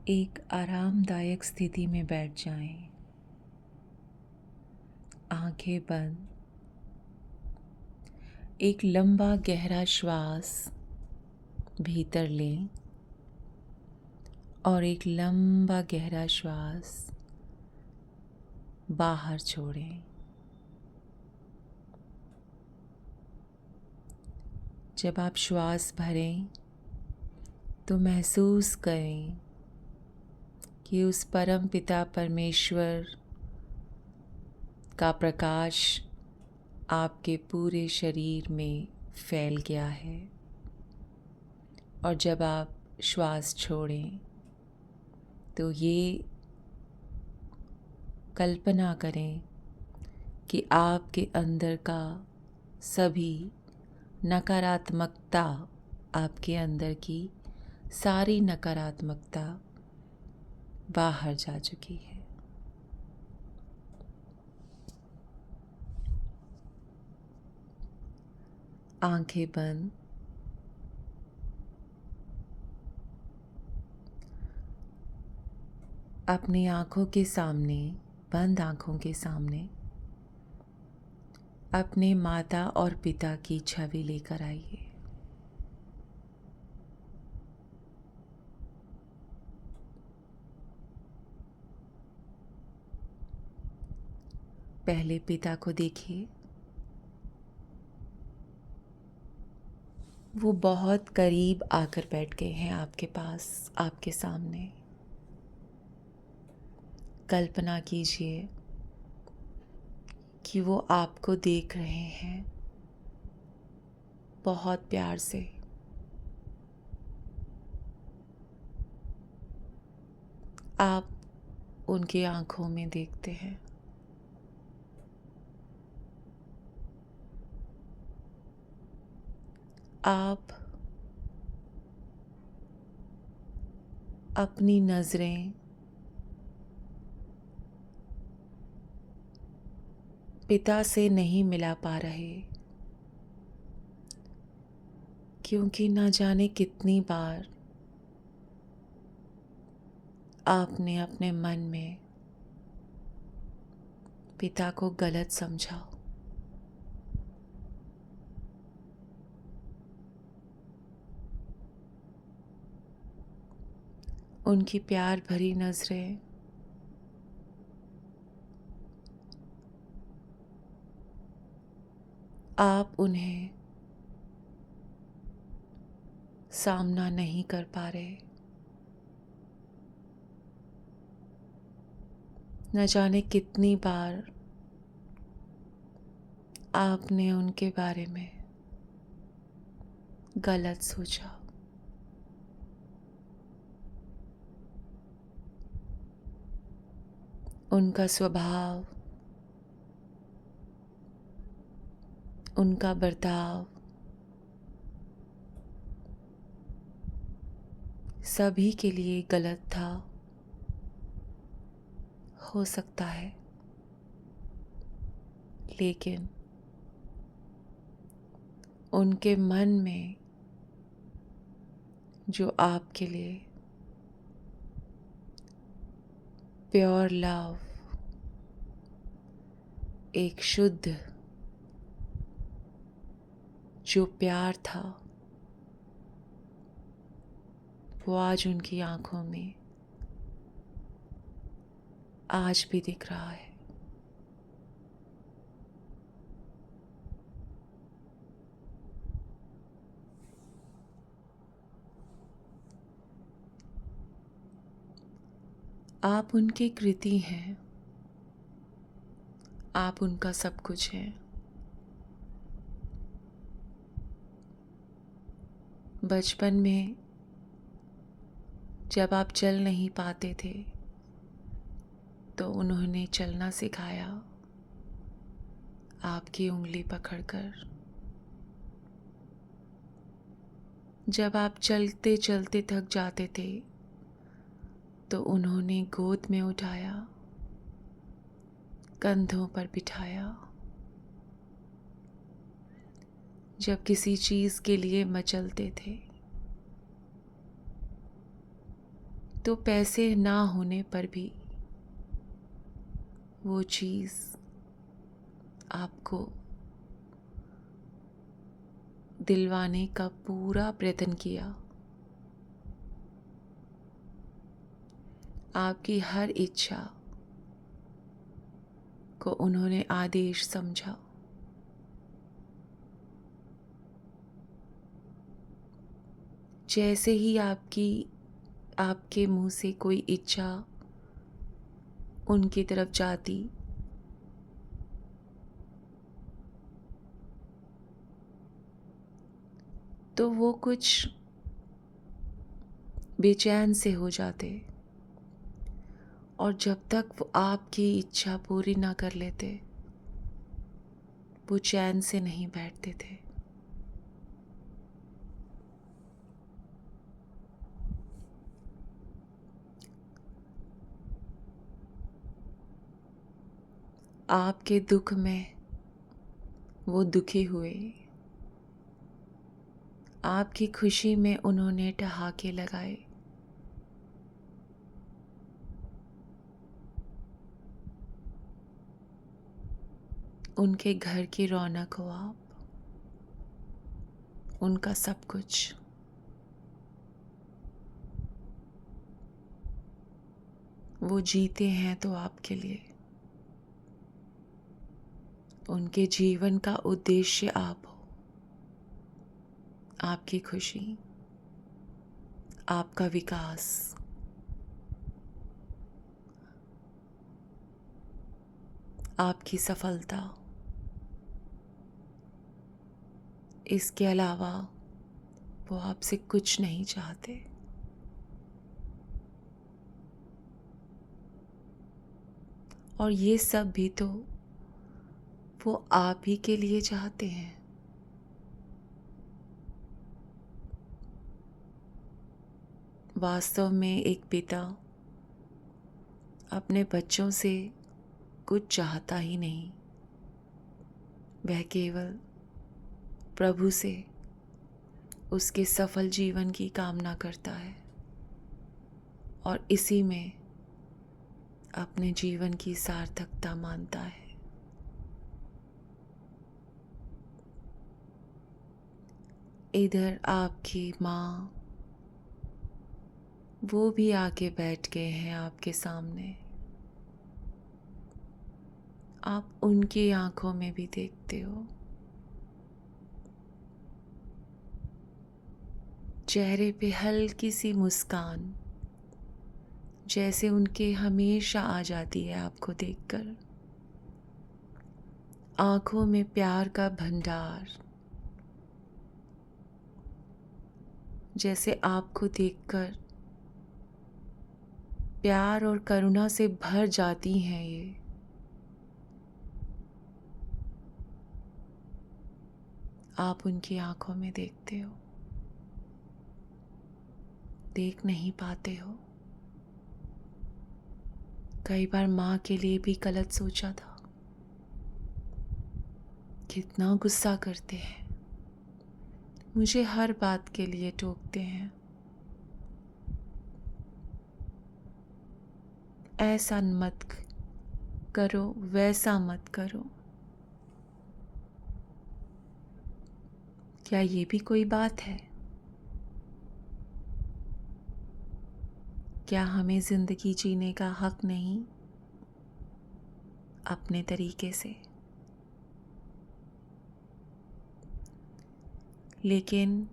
एक आरामदायक स्थिति में बैठ जाएं, आंखें बंद। एक लंबा गहरा श्वास भीतर लें और एक लंबा गहरा श्वास बाहर छोड़ें। जब आप श्वास भरें तो महसूस करें कि उस परम पिता परमेश्वर का प्रकाश आपके पूरे शरीर में फैल गया है। और जब आप श्वास छोड़ें तो ये कल्पना करें कि आपके अंदर का सभी नकारात्मकता, आपके अंदर की सारी नकारात्मकता बाहर जा चुकी है। आंखें बंद। अपनी आंखों के सामने, बंद आंखों के सामने अपने माता और पिता की छवि लेकर आइए। पहले पिता को देखिए। वो बहुत करीब आकर बैठ गए हैं आपके पास, आपके सामने। कल्पना कीजिए कि वो आपको देख रहे हैं बहुत प्यार से। आप उनकी आंखों में देखते हैं। आप अपनी नज़रें पिता से नहीं मिला पा रहे, क्योंकि ना जाने कितनी बार आपने अपने मन में पिता को गलत समझा। उनकी प्यार भरी नज़रें आप उन्हें सामना नहीं कर पा रहे। न जाने कितनी बार आपने उनके बारे में गलत सोचा। उनका स्वभाव, उनका बर्ताव सभी के लिए गलत था, हो सकता है। लेकिन उनके मन में जो आपके लिए प्योर लव, एक शुद्ध जो प्यार था, वो आज उनकी आंखों में आज भी दिख रहा है। आप उनके कृति हैं, आप उनका सब कुछ हैं। बचपन में जब आप चल नहीं पाते थे तो उन्होंने चलना सिखाया, आपकी उंगली पकड़कर। जब आप चलते चलते थक जाते थे तो उन्होंने गोद में उठाया, कंधों पर बिठाया। जब किसी चीज़ के लिए मचलते थे तो पैसे ना होने पर भी वो चीज़ आपको दिलवाने का पूरा प्रयत्न किया। आपकी हर इच्छा को उन्होंने आदेश समझा। जैसे ही आपके मुंह से कोई इच्छा उनकी तरफ जाती, तो वो कुछ बेचैन से हो जाते, और जब तक वो आपकी इच्छा पूरी ना कर लेते वो चैन से नहीं बैठते थे। आपके दुख में वो दुखी हुए, आपकी खुशी में उन्होंने ठहाके लगाए। उनके घर की रौनक हो आप, उनका सब कुछ। वो जीते हैं तो आपके लिए, उनके जीवन का उद्देश्य आप हो, आपकी खुशी, आपका विकास, आपकी सफलता। इसके अलावा वो आपसे कुछ नहीं चाहते। और ये सब भी तो वो आप ही के लिए चाहते हैं। वास्तव में एक पिता अपने बच्चों से कुछ चाहता ही नहीं, वह केवल प्रभु से उसके सफल जीवन की कामना करता है और इसी में अपने जीवन की सार्थकता मानता है। इधर आपकी माँ, वो भी आके बैठ गए हैं आपके सामने। आप उनकी आंखों में भी देखते हो, चेहरे पे हल्की सी मुस्कान जैसे उनके हमेशा आ जाती है आपको देखकर। आंखों में प्यार का भंडार जैसे आपको देखकर प्यार और करुणा से भर जाती हैं ये। आप उनकी आंखों में देखते हो, देख नहीं पाते हो। कई बार माँ के लिए भी गलत सोचा था। कितना गुस्सा करते हैं, मुझे हर बात के लिए टोकते हैं। ऐसा मत करो, वैसा मत करो। क्या ये भी कोई बात है? क्या हमें जिंदगी जीने का हक नहीं? अपने तरीके से। लेकिन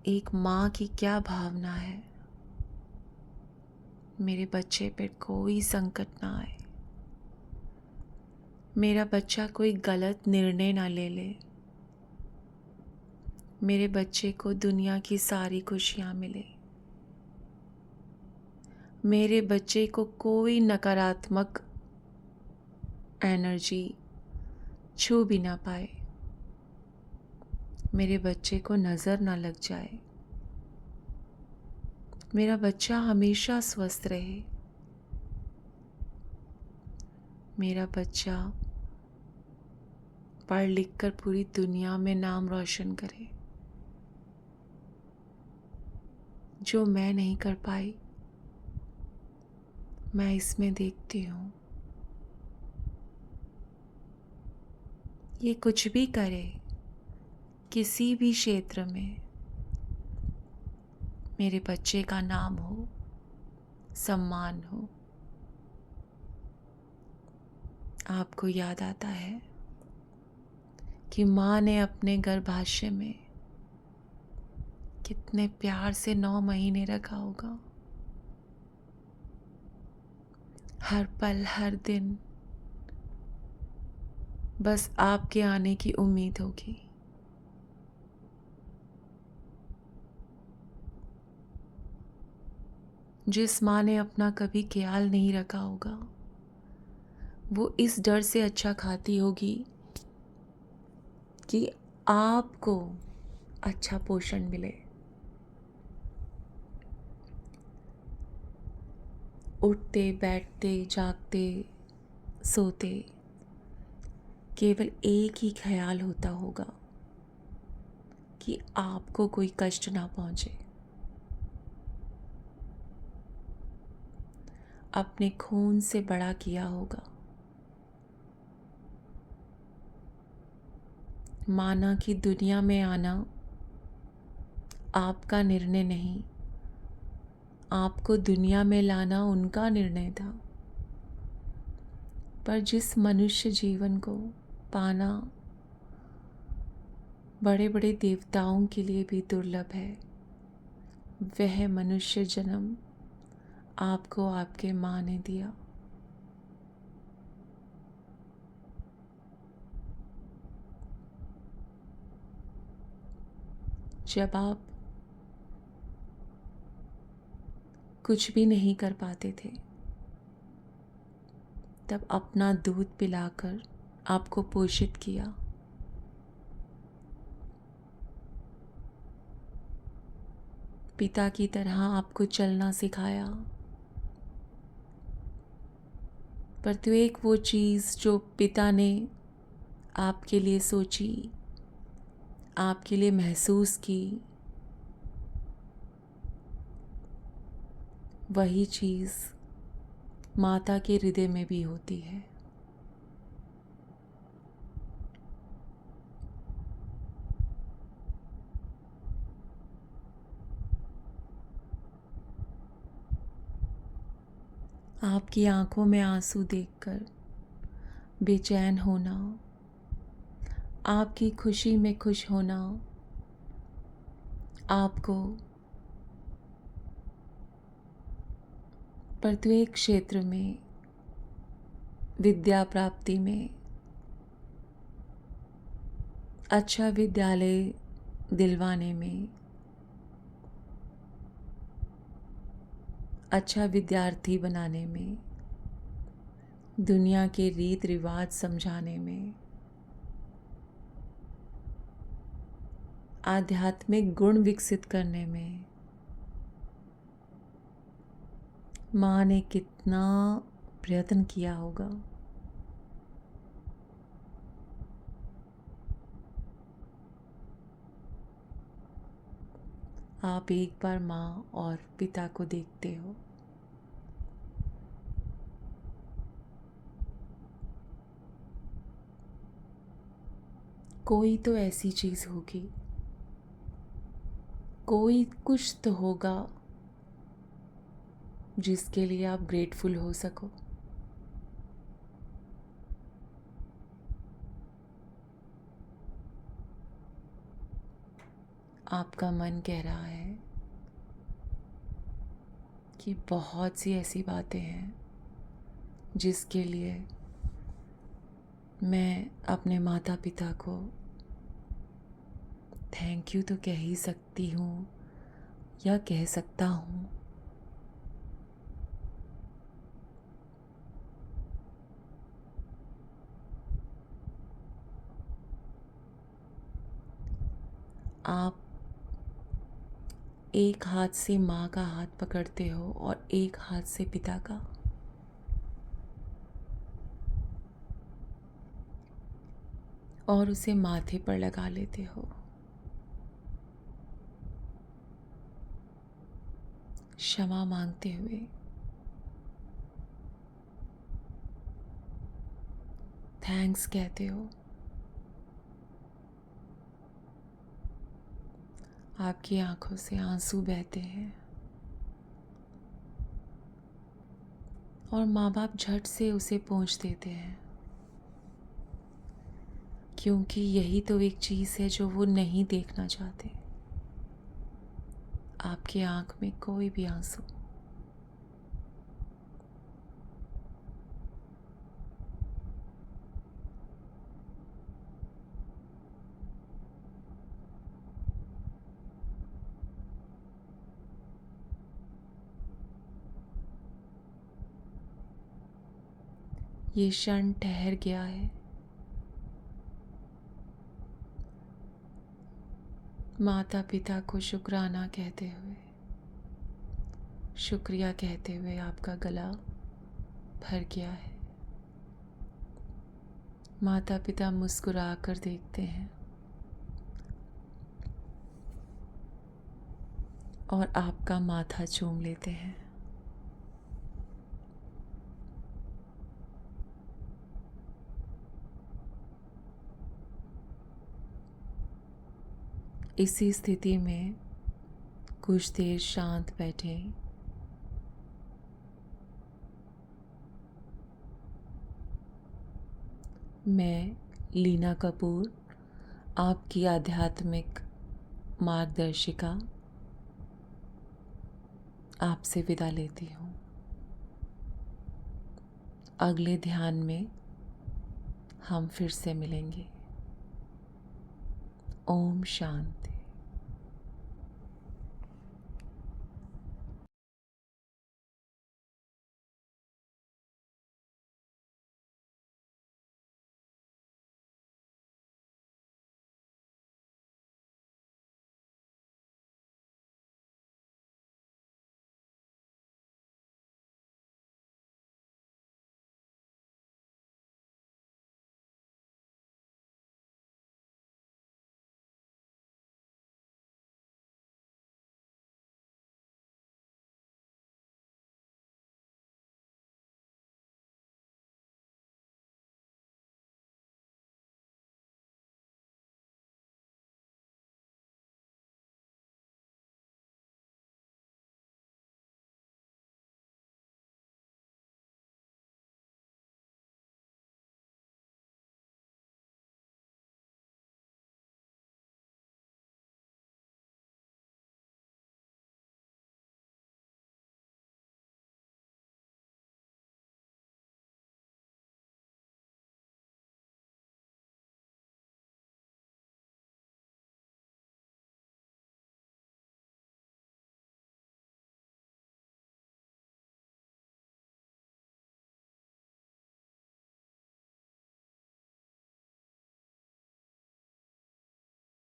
एक माँ की क्या भावना है, मेरे बच्चे पे कोई संकट ना आए, मेरा बच्चा कोई गलत निर्णय ना ले ले, मेरे बच्चे को दुनिया की सारी खुशियाँ मिले, मेरे बच्चे को कोई नकारात्मक एनर्जी छू भी ना पाए, मेरे बच्चे को नज़र ना लग जाए, मेरा बच्चा हमेशा स्वस्थ रहे, मेरा बच्चा पढ़ लिख कर पूरी दुनिया में नाम रोशन करे। जो मैं नहीं कर पाई मैं इसमें देखती हूँ ये कुछ भी करे, किसी भी क्षेत्र में मेरे बच्चे का नाम हो, सम्मान हो, आपको याद आता है कि माँ ने अपने गर्भाशय में कितने प्यार से 9 महीने रखा होगा। हर पल हर दिन बस आपके आने की उम्मीद होगी। जिस माँ ने अपना कभी ख्याल नहीं रखा होगा, वो इस डर से अच्छा खाती होगी कि आपको अच्छा पोषण मिले। उठते बैठते जागते सोते केवल एक ही ख्याल होता होगा कि आपको कोई कष्ट ना पहुंचे। अपने खून से बड़ा किया होगा, माना कि दुनिया में आना आपका निर्णय नहीं, आपको दुनिया में लाना उनका निर्णय था। पर जिस मनुष्य जीवन को पाना बड़े बड़े देवताओं के लिए भी दुर्लभ है, वह मनुष्य जन्म आपको आपके माँ ने दिया। जब आप कुछ भी नहीं कर पाते थे, तब अपना दूध पिलाकर आपको पोषित किया। पिता की तरह आपको चलना सिखाया। प्रत्येक वो चीज़ जो पिता ने आपके लिए सोची, आपके लिए महसूस की, वही चीज़ माता के हृदय में भी होती है। आपकी आंखों में आंसू देखकर बेचैन होना, आपकी खुशी में खुश होना, आपको प्रत्येक क्षेत्र में, विद्या प्राप्ति में, अच्छा विद्यालय दिलवाने में, अच्छा विद्यार्थी बनाने में, दुनिया के रीत रिवाज समझाने में, आध्यात्मिक गुण विकसित करने में माँ ने कितना प्रयत्न किया होगा। आप एक बार माँ और पिता को देखते हो, कोई तो ऐसी चीज़ होगी, कोई कुछ तो होगा जिसके लिए आप ग्रेटफुल हो सको। आपका मन कह रहा है कि बहुत सी ऐसी बातें हैं जिसके लिए मैं अपने माता पिता को थैंक यू तो कह ही सकती हूँ या कह सकता हूँ। आप एक हाथ से माँ का हाथ पकड़ते हो और एक हाथ से पिता का, और उसे माथे पर लगा लेते हो। क्षमा मांगते हुए थैंक्स कहते हो। आपकी आंखों से आंसू बहते हैं और माँ बाप झट से उसे पोंछ देते हैं, क्योंकि यही तो एक चीज़ है जो वो नहीं देखना चाहते, आपकी आंख में कोई भी आंसू। ये क्षण ठहर गया है। माता पिता को शुक्राना कहते हुए, शुक्रिया कहते हुए आपका गला भर गया है। माता पिता मुस्कुरा कर देखते हैं और आपका माथा चूम लेते हैं। इसी स्थिति में कुछ देर शांत बैठे। मैं लीना कपूर, आपकी आध्यात्मिक मार्गदर्शिका, आपसे विदा लेती हूँ। अगले ध्यान में हम फिर से मिलेंगे। ओम शांति।